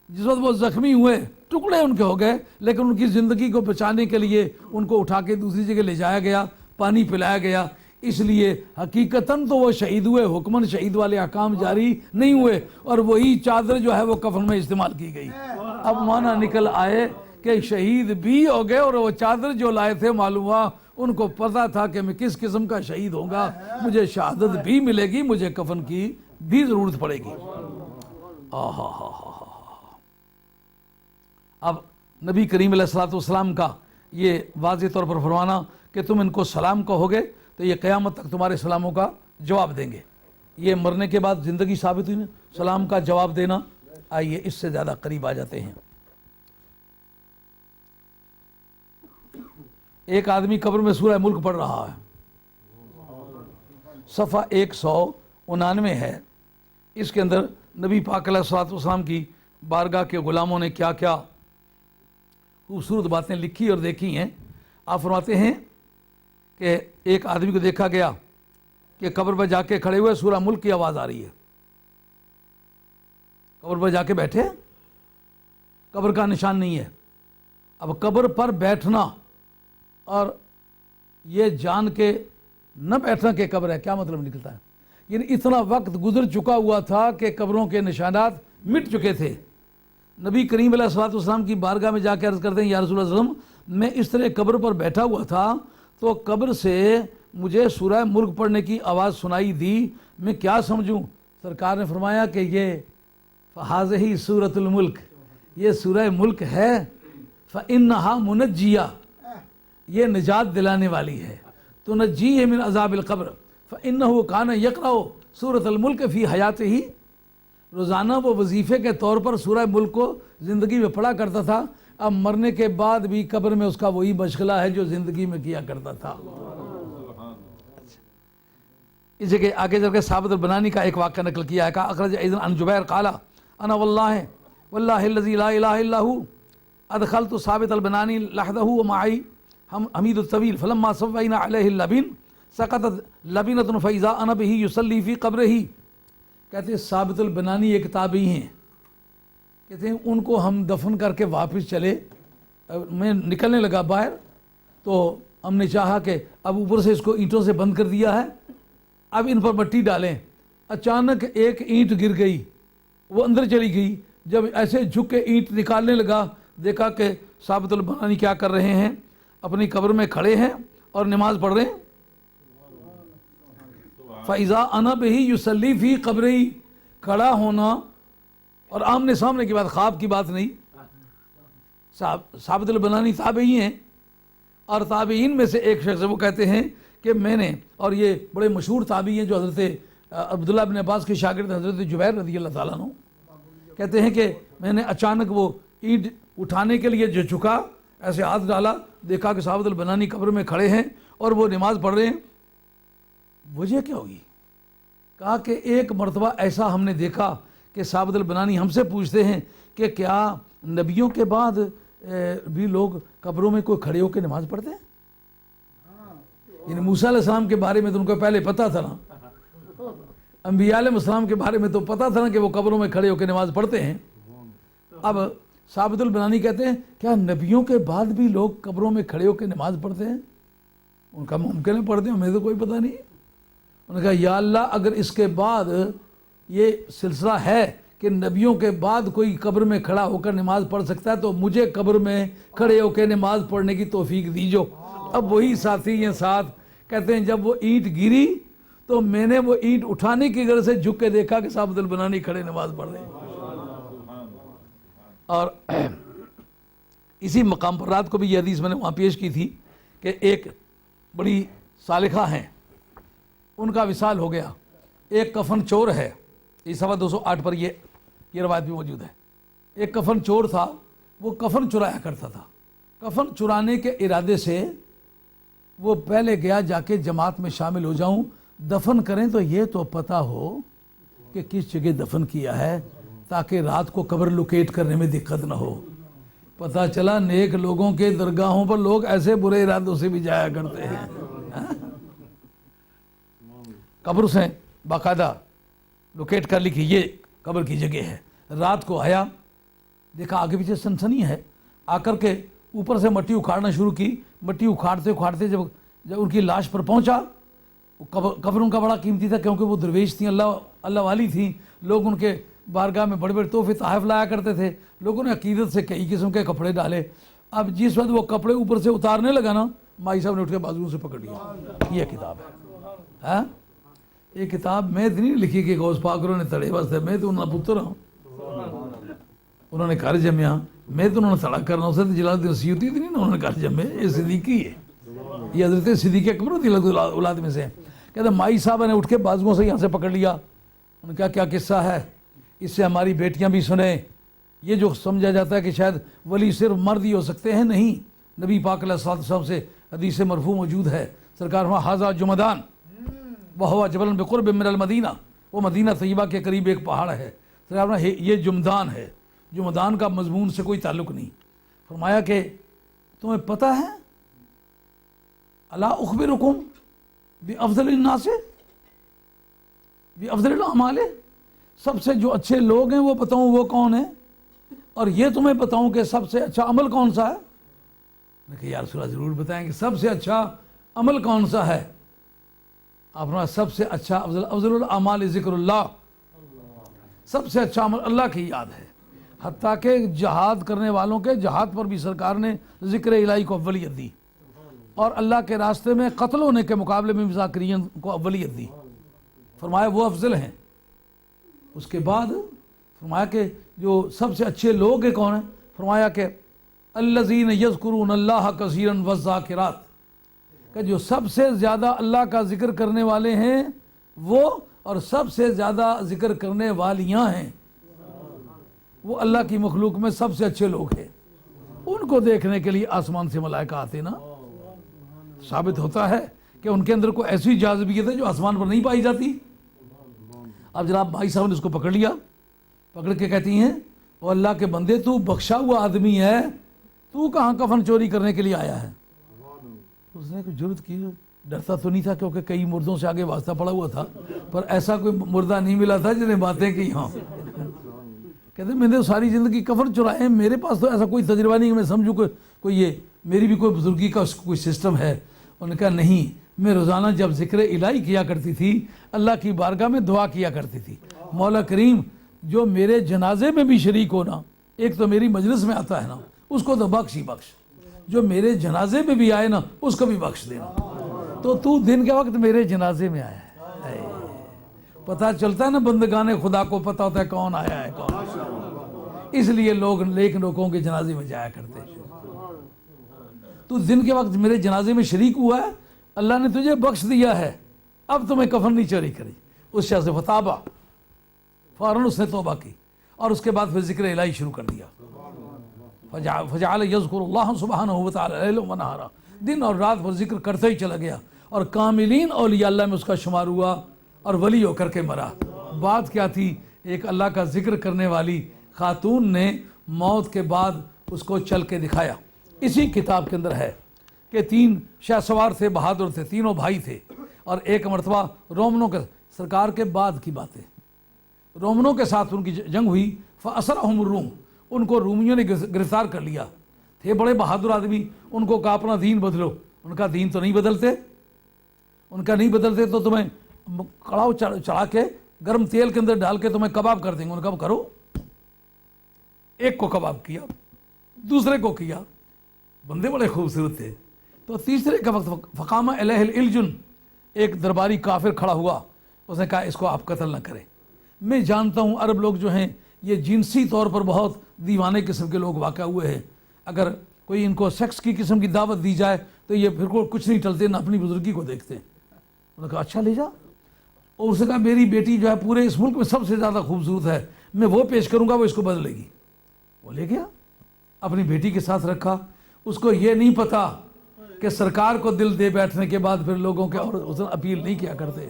جس وقت وہ زخمی ہوئے ٹکڑے ان کے ہو گئے، لیکن ان کی زندگی کو بچانے کے لیے ان کو اٹھا کے دوسری جگہ لے جایا گیا، پانی پلایا گیا، اس لیے حقیقتاً تو وہ شہید ہوئے، حکماً شہید والے احکام جاری نہیں ہوئے، اور وہی چادر جو ہے وہ کفن میں استعمال کی گئی۔ اب معنی نکل آئے کہ شہید بھی ہو گئے، اور وہ چادر جو لائے تھے معلوم ہوا ان کو پتہ تھا کہ میں کس قسم کا شہید ہوں گا، مجھے شہادت بھی ملے گی، مجھے کفن کی بھی ضرورت پڑے گی۔ اب نبی کریم علیہ السلام کا یہ واضح طور پر فرمانا کہ تم ان کو سلام کہو گے تو یہ قیامت تک تمہارے سلاموں کا جواب دیں گے، یہ مرنے کے بعد زندگی ثابت ہوئی نا، سلام کا جواب دینا۔ آئیے اس سے زیادہ قریب آ جاتے ہیں۔ ایک آدمی قبر میں سورہ ملک پڑھ رہا ہے، صفحہ 199 ہے، اس کے اندر نبی پاک علیہ الصلوۃ والسلام کی بارگاہ کے غلاموں نے کیا کیا خوبصورت باتیں لکھی اور دیکھی ہیں۔ آپ فرماتے ہیں کہ ایک آدمی کو دیکھا گیا کہ قبر پر جا کے کھڑے ہوئے سورہ ملک کی آواز آ رہی ہے، قبر پر جا کے بیٹھے، قبر کا نشان نہیں ہے۔ اب قبر پر بیٹھنا اور یہ جان کے نہ بیٹھنا کہ قبر ہے، کیا مطلب نکلتا ہے؟ یعنی اتنا وقت گزر چکا ہوا تھا کہ قبروں کے نشانات مٹ چکے تھے۔ نبی کریم علیہ الصلوۃ والسلام کی بارگاہ میں جا کے عرض کرتے ہیں، یا رسول اللہ صلی اللہ علیہ وسلم میں اس طرح قبر پر بیٹھا ہوا تھا تو قبر سے مجھے سورہ ملک پڑھنے کی آواز سنائی دی، میں کیا سمجھوں؟ سرکار نے فرمایا کہ یہ فہذہ سورۃ الملک، یہ سورہ ملک ہے، فإنہا منجیہ، یہ نجات دلانے والی ہے. تو نجیہ من عذاب القبر فإنہ کان یقرأ سورۃ الملک فی حیاتہ. روزانہ وہ وظیفے کے طور پر سورہ ملک کو زندگی میں پڑھا کرتا تھا. اب مرنے کے بعد بھی قبر میں اس کا وہی مشغلہ ہے جو زندگی میں کیا کرتا تھا. اس جگہ آگے چل کے ثابت البنانی کا ایک واقعہ نقل کیا ہے. کہا اخرج ایضا عن جبیر قال انا واللہ الذی لا الہ الا ہو ادخلت ثابت البنانی لحظہ ومعی حمید الطویل فلما صفینا علیہ اللبن سقطت لبنۃ فاذا انا بہ یصلی فی قبرہ. کہتے ہیں ثابت البنانی ایک تابعی ہیں. کہتے ہیں ان کو ہم دفن کر کے واپس چلے, میں نکلنے لگا باہر تو ہم نے چاہا کہ اب اوپر سے اس کو اینٹوں سے بند کر دیا ہے, اب ان پر مٹی ڈالیں. اچانک ایک اینٹ گر گئی, وہ اندر چلی گئی. جب ایسے جھک کے اینٹ نکالنے لگا دیکھا کہ ثابت البنانی کیا کر رہے ہیں, اپنی قبر میں کھڑے ہیں اور نماز پڑھ رہے ہیں. فَإِذَا أَنَا بِهِ يُصَلِّي فِي قَبْرِهِ. کھڑا ہونا اور آمنے سامنے کی بات, خواب کی بات نہیں. ثابت البنانی تابعی ہیں, اور تابعین میں سے ایک شخص وہ کہتے ہیں کہ میں نے, اور یہ بڑے مشہور تابعی ہیں جو حضرت عبداللہ بن عباس کے شاگرد حضرت جبیر رضی اللہ تعالیٰ عنہ, کہتے ہیں کہ میں نے اچانک وہ اینٹ اٹھانے کے لیے جو جھکا, ایسے ہاتھ ڈالا, دیکھا کہ ثابت البنانی قبر میں کھڑے ہیں اور وہ نماز پڑھ رہے ہیں. وجہ کیا ہوگی؟ کہا کہ ایک مرتبہ ایسا ہم نے دیکھا کہ ثابت البنانی ہم سے پوچھتے ہیں کہ کیا نبیوں کے بعد بھی لوگ قبروں میں کوئی کھڑے ہو کے نماز پڑھتے ہیں؟ یعنی موسیٰ علیہ السلام کے بارے میں تو ان کو پہلے پتہ تھا نا, انبیاء علیہ السلام کے بارے میں تو پتہ تھا نا کہ وہ قبروں میں کھڑے ہو کے نماز پڑھتے ہیں. اب ثابت البنانی کہتے ہیں کیا نبیوں کے بعد بھی لوگ قبروں میں کھڑے ہو کے نماز پڑھتے ہیں؟ ان کا ممکن ہے پڑھتے ہیں, ہمیں تو کوئی پتہ نہیں. انہوں نے کہا یا اللہ, اگر اس کے بعد یہ سلسلہ ہے کہ نبیوں کے بعد کوئی قبر میں کھڑا ہو کر نماز پڑھ سکتا ہے تو مجھے قبر میں کھڑے ہو کے نماز پڑھنے کی توفیق دیجو. اب وہی ساتھی ہیں ساتھ, کہتے ہیں جب وہ اینٹ گری تو میں نے وہ اینٹ اٹھانے کی غرض سے جھک کے دیکھا کہ ثابت البنانی کھڑے نماز پڑھ رہے ہیں. اور اسی مقام پر رات کو بھی یہ حدیث میں نے وہاں پیش کی تھی کہ ایک بڑی صالحہ ہیں, ان کا وصال ہو گیا. ایک کفن چور ہے, یہ صفحہ 208 پر یہ روایت بھی موجود ہے. ایک کفن چور تھا, وہ کفن چرایا کرتا تھا. کفن چرانے کے ارادے سے وہ پہلے گیا جا کے جماعت میں شامل ہو جاؤں, دفن کریں تو یہ تو پتہ ہو کہ کس جگہ دفن کیا ہے تاکہ رات کو قبر لوکیٹ کرنے میں دقت نہ ہو. پتہ چلا نیک لوگوں کے درگاہوں پر لوگ ایسے برے ارادوں سے بھی جایا کرتے ہیں. قبر سے باقاعدہ لوکیٹ کر لی کہ یہ قبر کی جگہ ہے. رات کو آیا, دیکھا آگے پیچھے سنسنی ہے, آ کر کے اوپر سے مٹی اکھاڑنا شروع کی. مٹی اکھاڑتے اکھاڑتے جب ان کی لاش پر پہنچا, قبر ان کا بڑا قیمتی تھا کیونکہ وہ درویش تھیں, اللہ والی تھیں. لوگ ان کے بارگاہ میں بڑے بڑے تحفے تحائف لایا کرتے تھے. لوگوں نے عقیدت سے کئی قسم کے کپڑے ڈالے. اب جس وقت وہ کپڑے اوپر سے اتارنے لگا نا, مائی صاحب نے اٹھ کے بازوؤں سے پکڑ لیا. یہ کتاب ہے, یہ کتاب میں اتنی لکھی کہ غوث پاک نے تڑے واسطے, میں تو انہوں نے پتر ہوں, انہوں نے گھر جمیا, میں تو انہوں نے تڑا کرنا اسے جلال الدین سیوطی اتنی نا انہوں نے گھر جمے. یہ صدیقی ہے, یہ حضرت صدیق اکبر رضی اللہ اولاد میں سے. کہتے مائی صاحب نے اٹھ کے بازوؤں سے یہاں سے پکڑ لیا. انہوں نے کہا کیا قصہ ہے, اس سے ہماری بیٹیاں بھی سنیں. یہ جو سمجھا جاتا ہے کہ شاید ولی صرف مرد ہی ہو سکتے ہیں, نہیں. نبی پاک علیہ السلام سے حدیث مرفوع موجود ہے. سرکار حاضہ جمدان وہ جبل بقرب من المدینہ, وہ مدینہ طیبہ کے قریب ایک پہاڑ ہے. سرکار یہ جمدان ہے, جمدان کا مضمون سے کوئی تعلق نہیں. فرمایا کہ تمہیں پتہ ہے الا اخبرکم بافضل الناس بافضل الاعمال, سب سے جو اچھے لوگ ہیں وہ بتاؤں وہ کون ہیں, اور یہ تمہیں بتاؤں کہ سب سے اچھا عمل کون سا ہے. میں کہ یا رسول اللہ ضرور بتائیں کہ سب سے اچھا عمل کون سا ہے. آپ نے سب سے اچھا افضل الاعمال ذکر اللہ, سب سے اچھا عمل اللہ کی یاد ہے. حتیٰ کہ جہاد کرنے والوں کے جہاد پر بھی سرکار نے ذکر الہی کو اولیت دی, اور اللہ کے راستے میں قتل ہونے کے مقابلے میں ذاکرین کو اولیت دی. فرمایا وہ افضل ہیں. اس کے بعد فرمایا کہ جو سب سے اچھے لوگ ہیں کون ہیں, فرمایا کہ الذین یذکرون اللہ کثیرا والذاکرات، کہ جو سب سے زیادہ اللہ کا ذکر کرنے والے ہیں وہ، اور سب سے زیادہ ذکر کرنے والیاں ہیں وہ اللہ کی مخلوق میں سب سے اچھے لوگ ہیں۔ ان کو دیکھنے کے لیے آسمان سے ملائکہ آتے نا، ثابت ہوتا ہے کہ ان کے اندر کوئی ایسی جاذبیت ہے جو آسمان پر نہیں پائی جاتی۔ اب جناب بھائی صاحب نے اس کو پکڑ لیا، پکڑ کے کہتی ہیں وہ اللہ کے بندے تو بخشا ہوا آدمی ہے، تو کہاں کفن چوری کرنے کے لیے آیا ہے؟ اس نے کوئی جرت کی، ڈرتا تو نہیں تھا کیونکہ کئی مردوں سے آگے واسطہ پڑا ہوا تھا، پر ایسا کوئی مردہ نہیں ملا تھا جنہیں باتیں کی ہاں۔ کہتے میں نے ساری زندگی کفن چرائے ہیں، میرے پاس تو ایسا کوئی تجربہ نہیں کہ میں سمجھوں کوئی یہ میری بھی کوئی بزرگی کا کوئی سسٹم ہے۔ انہوں نے کہا نہیں، میں روزانہ جب ذکر الہی کیا کرتی تھی اللہ کی بارگاہ میں دعا کیا کرتی تھی، مولا کریم جو میرے جنازے میں بھی شریک ہونا، ایک تو میری مجلس میں آتا ہے نا اس کو تو بخش ہی بخش، جو میرے جنازے میں بھی آئے نا اس کو بھی بخش دینا، تو دن کے وقت میرے جنازے میں آیا ہے۔ پتہ چلتا ہے نا بندگان خدا کو پتہ ہوتا ہے کون آیا ہے کون، اس لیے لوگ نیک لوگوں کے جنازے میں جایا کرتے ہیں۔ تو دن کے وقت میرے جنازے میں شریک ہوا ہے، اللہ نے تجھے بخش دیا ہے، اب تمہیں کفن نہیں چوری کری۔ اس شخص سے فتابہ، فوراً اس نے توبہ کی اور اس کے بعد پھر ذکر الہی شروع کر دیا۔ فجعل یذکر اللہ سبحانہ وتعالی لیلا ونہارا، دن اور رات پر ذکر کرتا ہی چلا گیا، اور کاملین اولیاء اللہ میں اس کا شمار ہوا اور ولی ہو کر کے مرا۔ بات کیا تھی؟ ایک اللہ کا ذکر کرنے والی خاتون نے موت کے بعد اس کو چل کے دکھایا۔ اسی کتاب کے اندر ہے کہ 3 شاہ سوار تھے، بہادر تھے، تینوں بھائی تھے، اور ایک مرتبہ رومنوں کے سرکار کے بعد کی بات ہے، رومنوں کے ساتھ ان کی جنگ ہوئی، فَأَسْرَهُمُ الروم، ان کو رومیوں نے گرفتار کر لیا، تھے بڑے بہادر آدمی، ان کو کہا اپنا دین بدلو، ان کا دین تو نہیں بدلتے، ان کا نہیں بدلتے تو تمہیں کڑاؤ چڑھا کے گرم تیل کے اندر ڈال کے تمہیں کباب کر دیں گے۔ ان کا کرو، ایک کو کباب کیا، دوسرے کو کیا، بندے بڑے خوبصورت تھے۔ تو تیسرے کا وقت فقام الیہ الالجن، ایک درباری کافر کھڑا ہوا، اس نے کہا اس کو آپ قتل نہ کریں، میں جانتا ہوں عرب لوگ جو ہیں یہ جنسی طور پر بہت دیوانے قسم کے لوگ واقع ہوئے ہیں، اگر کوئی ان کو سیکس کی قسم کی دعوت دی جائے تو یہ پھر کچھ نہیں ٹلتے، نہ اپنی بزرگی کو دیکھتے۔ انہوں نے کہا اچھا لے جا، اور اس نے کہا میری بیٹی جو ہے پورے اس ملک میں سب سے زیادہ خوبصورت ہے، میں وہ پیش کروں گا وہ اس کو بدلے گی۔ وہ لے گیا، اپنی بیٹی کے ساتھ رکھا۔ اس کو یہ نہیں پتا کہ سرکار کو دل دے بیٹھنے کے بعد پھر لوگوں کے اور اس نے اپیل نہیں کیا کرتے۔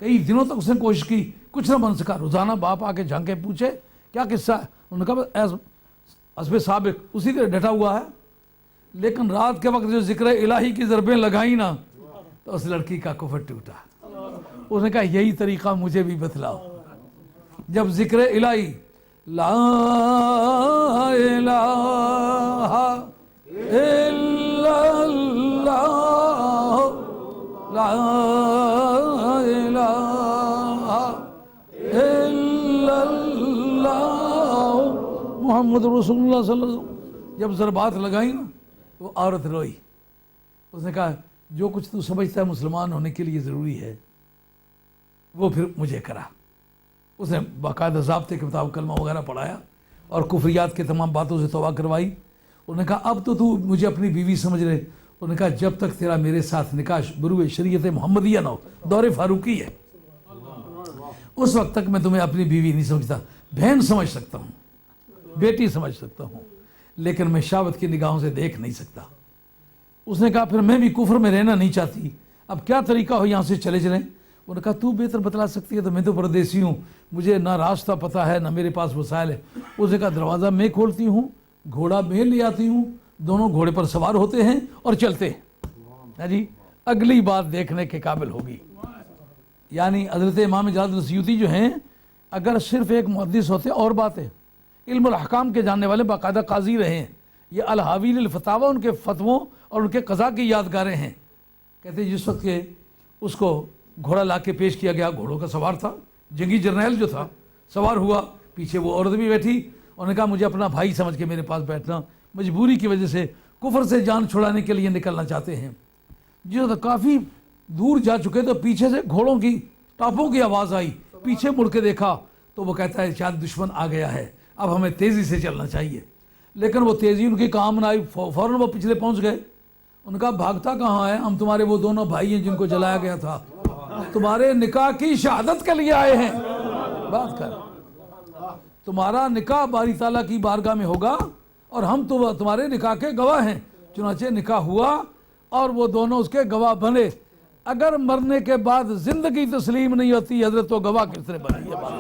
کئی دنوں تک اس نے کوشش کی، کچھ نہ بن سکا۔ روزانہ باپ آ کے جھانکے پوچھے کیا قصہ ہے، انہوں نے کہا حسب سابق اسی طرح ڈٹا ہوا ہے۔ لیکن رات کے وقت جو ذکر الہی کی ضربیں لگائیں نا تو اس لڑکی کا کفر ٹوٹا۔ اس نے کہا یہی طریقہ مجھے بھی بتلاؤ۔ جب ذکر الہی لا الہ الا اللہ لا الہ الا اللہ محمد رسول اللہ صلی اللہ علیہ وسلم، جب ضربات لگائیں نا وہ عورت روئی۔ اس نے کہا جو کچھ تو سمجھتا ہے مسلمان ہونے کے لیے ضروری ہے وہ پھر مجھے کرا۔ اس نے باقاعدہ ضابطے کے مطابق کلمہ وغیرہ پڑھایا اور کفریات کے تمام باتوں سے توبہ کروائی۔ انہوں نے کہا اب تو مجھے اپنی بیوی سمجھ رہے۔ انہوں نے کہا جب تک تیرا میرے ساتھ نکاح بروئے شریعت محمدیہ نہ ہو، دور فاروقی ہے، اس وقت تک میں تمہیں اپنی بیوی نہیں سمجھتا۔ بہن سمجھ سکتا ہوں، بیٹی سمجھ سکتا ہوں، لیکن میں شہوت کی نگاہوں سے دیکھ نہیں سکتا۔ اس نے کہا پھر میں بھی کفر میں رہنا نہیں چاہتی، اب کیا طریقہ ہو یہاں سے چلے جائیں۔ انہوں نے کہا تو بہتر بتلا سکتی ہے، تو میں تو پردیسی ہوں، مجھے نہ راستہ پتہ ہے نہ میرے پاس وسائل ہے۔ اس نے کہا دروازہ میں کھولتی ہوں، گھوڑا میں لے آتی ہوں، دونوں گھوڑے پر سوار ہوتے ہیں اور چلتے ہیں۔ جی اگلی بات دیکھنے کے قابل ہوگی، یعنی حضرت امام جلال السیوطی جو ہیں اگر صرف ایک محدث ہوتے اور بات ہے، علم الاحکام کے جاننے والے باقاعدہ قاضی رہے ہیں۔ یہ الحاوی للفتاوی ان کے فتووں اور ان کے قضاء کی یادگاریں ہیں۔ کہتے ہیں جس وقت کہ اس کو گھوڑا لا کے پیش کیا گیا، گھوڑوں کا سوار تھا، جنگی جرنیل جو تھا سوار ہوا، پیچھے وہ عورت بھی بیٹھی۔ انہوں نے کہا مجھے اپنا بھائی سمجھ کے میرے پاس بیٹھنا، مجبوری کی وجہ سے کفر سے جان چھڑانے کے لیے نکلنا چاہتے ہیں۔ جو کافی دور جا چکے تو پیچھے سے گھوڑوں کی ٹاپوں کی آواز آئی، پیچھے مڑ کے دیکھا تو وہ کہتا ہے شاید دشمن آ گیا ہے، اب ہمیں تیزی سے چلنا چاہیے۔ لیکن وہ تیزی ان کی کام نہ آئی، فوراً وہ پچھلے پہنچ گئے. ان کا بھاگتا کہاں ہے؟ ہم تمہارے وہ دونوں بھائی ہیں جن کو جلایا گیا تھا، تمہارے نکاح کی شہادت کے لیے آئے ہیں. بات کر، تمہارا نکاح باری تعالیٰ کی بارگاہ میں ہوگا اور ہم تو تمہارے نکاح کے گواہ ہیں. چنانچہ نکاح ہوا اور وہ دونوں اس کے گواہ بنے. اگر مرنے کے بعد زندگی تسلیم نہیں ہوتی حضرت تو گواہ کس طرح بنے؟ یہ بات.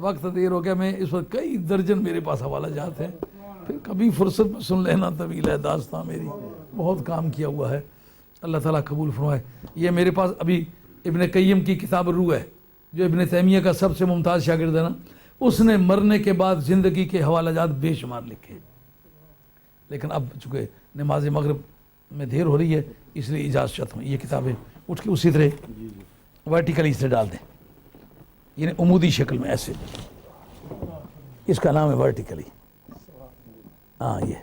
وقت دیر ہو گیا، میں اس وقت کئی درجن میرے پاس حوالہ جات ہیں، پھر کبھی فرصت میں سن لینا، طویل ہے داستان، میری بہت کام کیا ہوا ہے. اللہ تعالیٰ قبول فرمائے. یہ میرے پاس ابھی ابن قیم کی کتاب الروح ہے، جو ابن تیمیہ کا سب سے ممتاز شاگرد ہے نا، اس نے مرنے کے بعد زندگی کے حوالہ جات بے شمار لکھے. لیکن اب چونکہ نماز مغرب میں دیر ہو رہی ہے اس لیے اجازت چاہتا ہوں. یہ کتابیں اٹھ کے اسی طرح ورٹیکلی سے ڈال دیں، یعنی عمودی شکل میں ایسے. اس کا نام ہے ورٹیکلی. ہاں یہ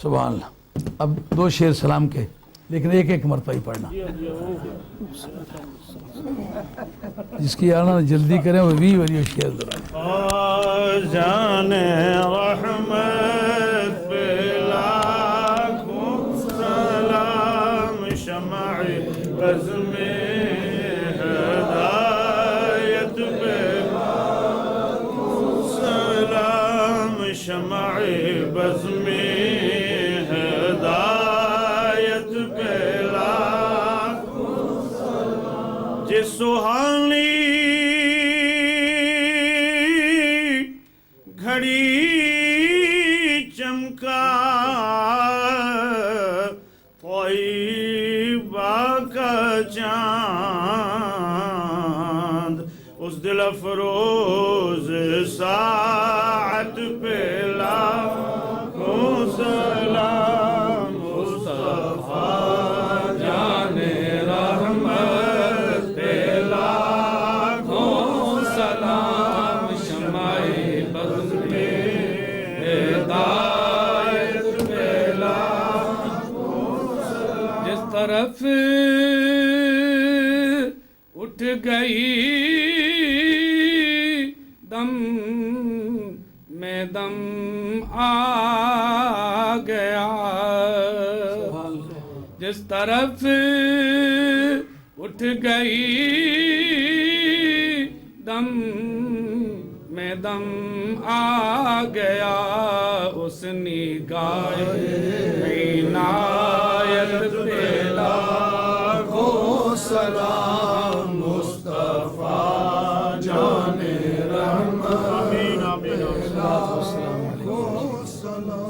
سبحان اللہ. اب دو شعر سلام کے، لیکن ایک ایک مرتبہ ہی پڑھنا. جس کی آنا جلدی کریں وہ بھی وری شعر ذرا. جان رحمت پہ لاکھوں سلام، شمع بزم ہدایت پہ لاکھوں سلام، شمع بزم ہدایت پہ لاکھوں سلام. جس سہانی گھڑی چمکا طیبہ کا چاند، اس دل افروز ساعت پہ لاکھوں سلام. مصطفیٰ جان رحمت پہ لاکھوں سلام، شمع بزم ہدایت پہ لاکھوں سلام. جس طرف اٹھ گئی دم میں دم آ گیا، جس طرف اٹھ گئی دم میں دم آ گیا، اس نگاہ عنایت پہ لاکھوں سلام. مصطفیٰ جان رحمت پہ لاکھوں سلام.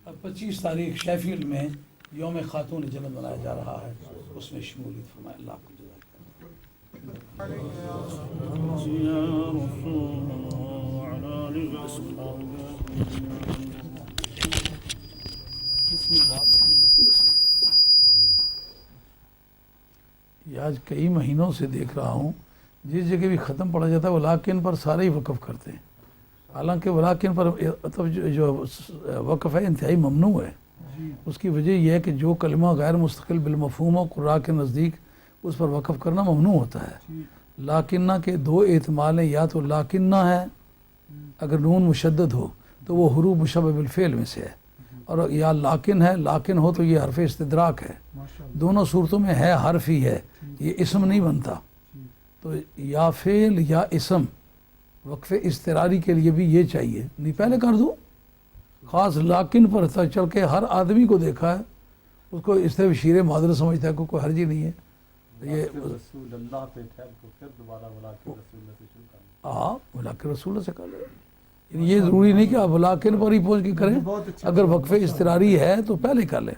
اب 25 تاریخ شیفیلڈ میں یوم خاتون جنت منایا جا رہا ہے، اس میں شمولیت فرمائے. اللہ آپ کو جزاک یا رسول اللہ وعلی آلہ وصحبہ. یہ آج کئی مہینوں سے دیکھ رہا ہوں جس جگہ بھی ختم پڑھا جاتا ہے ولاکن پر سارے ہی وقف کرتے ہیں، حالانکہ ولاکن پر جو وقف ہے انتہائی ممنوع ہے. اس کی وجہ یہ ہے کہ جو کلمہ غیر مستقل بالمفہوم ہو قراء کے نزدیک اس پر وقف کرنا ممنوع ہوتا ہے. لاکنہ کے دو احتمال ہیں، یا تو لاکنہ ہے اگر نون مشدد ہو تو وہ حروف مشبہ بالفعل میں سے ہے، اور یا لاکن ہے، لاکن ہو تو یہ حرف استدراک ہے. دونوں صورتوں میں ہے حرف ہی ہے، یہ اسم نہیں بنتا. تو یا فعل یا اسم وقف اضطراری کے لیے بھی یہ چاہیے. نہیں پہلے کر دوں، خاص لاکن پر چل کے ہر آدمی کو دیکھا ہے، اس کو اس طرح شیر معذرت سمجھتا ہے، کوئی حرج ہی نہیں ہے. یہ رسول اللہ پہ ٹھہر کو پھر دوبارہ ولاکن رسول اللہ سے شروع کرنا. ہاں ولاکن رسول اللہ سے کر لیں. یعنی یہ ضروری نہیں کہ آپ ولاکن پر ہی پہنچ کے کریں، اگر وقف اضطراری ہے تو پہلے کر لیں.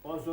100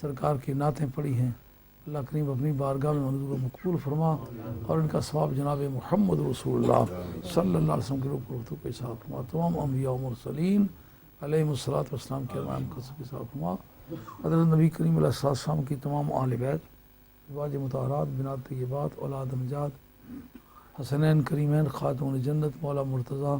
سرکار کی نعتیں پڑھی ہیں، اللہ کریم اپنی بارگاہ میں منظور و مقبول فرما اور ان کا ثواب جناب محمد رسول اللہ صلی اللہ علیہ وسلم کے روح کو کے ساتھ فرما، تمام انبیاء و مرسلین علیہ الصلوۃ والسلام کے امام کے ساتھ فرما، حضرت نبی کریم علیہ السلام کی تمام آل بیت، ازواج مطہرات، بنات طیبات، اولاد امجاد، حسنین کریمین، خاتون جنت مولا مرتضیٰ